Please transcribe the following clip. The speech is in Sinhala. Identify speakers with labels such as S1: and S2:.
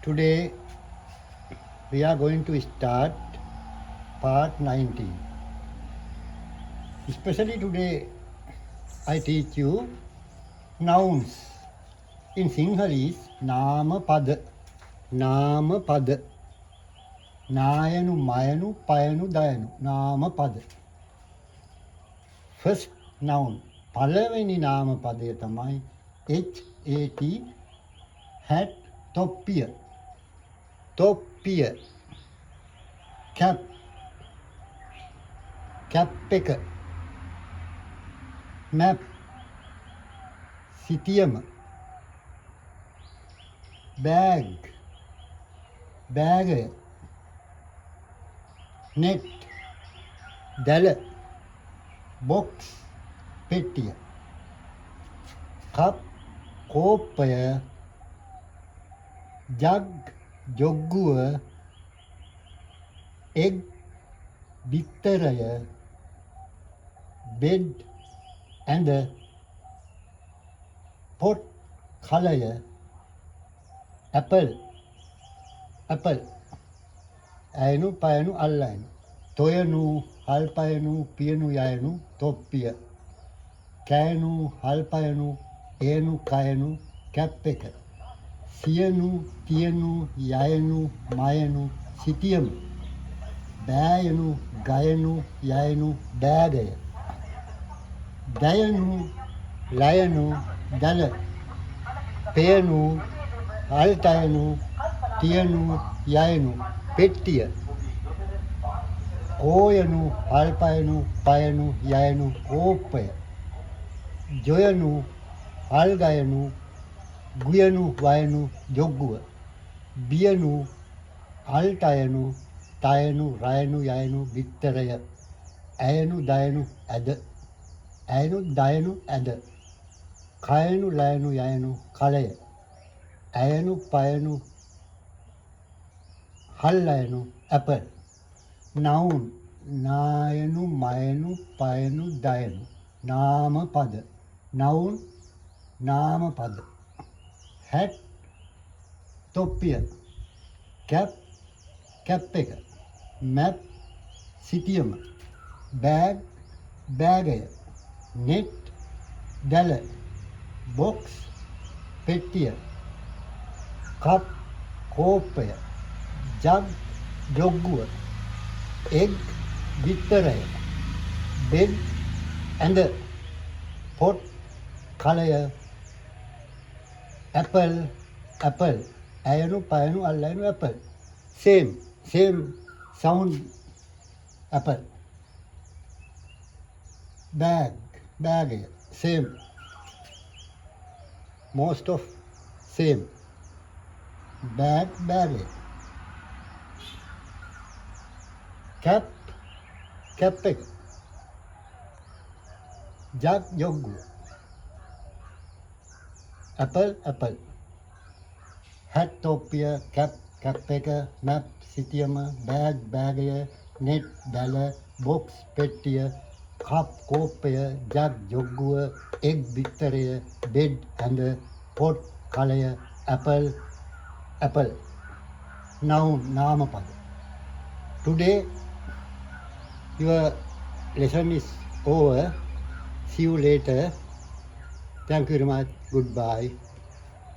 S1: Today we are going to start part 19. Especially today I teach you nouns. In Sinhalese, nama pada. Nama pada. Nayanu, mayanu, payanu, dayanu. Nama pada. First noun. පළවෙනි නාම පදය තමයි HAT hat තොප්පිය. තොප්පිය. cap cap එක. map සිතියම. bag බෑගය. net දැල. box පෙට්ටිය. කප් කෝප්පය. ජග් ජොග්ගුව. එග් බිත්තරය. බෙඩ් ඇඳ. පොට් කලය. ඇපල් ඇපල් ඇයනු පයනු අල්ලයනු. තොයනු හල්පයනු පියනු යයනු තොප්පිය. කෑනු හල්පයනු එයනු කයනු කැප් එක. සියනු තියනු යයනු මයනු සිතියම. බෑයනු ගයනු යයනු බෑගය. දයනු ලයනු දල. පෙයනු හල්තයනු තියනු යයනු පෙට්ටිය. කෝයනු හල්පයනු පයනු යයනු කෝප්පය. ජොයනු හල්ගයනු ගුයනු වයනු ජොග්ගුව. බියනු අල්ටයනු තයනු රයනු යයනු බිත්තරය. ඇයනු දයනු ඇද. ඇයනු දයනු ඇද. කයනු ලයනු යයනු කලය. ඇයනු පයනු හල්ලයනු ඇපල්. noun නායනු මයනු පයනු දයනු. නාම පද. noun නාම පද. hat තොප්පිය. cap කැප් එක. map සිතියම. bag බෑගය. net දැල. box පෙට්ටිය. කප් කෝප්පය. ජග් ජොග්ගුව. එග් බිත්තරය. බෙඩ් ඇඳ. පොට් කලය. ඇපල් ඇපල් ඇයනු පයනු අල්ලයනු apple. same sound apple. bag බෑගය. same most of same. bag බෑගය. cap කැප් එක. ජග් ජොග්ගුව. apple apple. hat තොප්පිය. කැප් එක. map සිතියම. bag බෑගය. net දැල. box පෙට්ටිය. කප් කෝප්පය. ජග් ජොග්ගුව. එග් බිත්තරය. බෙඩ් ඇඳ. Pot කලය. apple apple. noun නාමපද. Today your lesson is over. See you later. Thank you very much. Goodbye.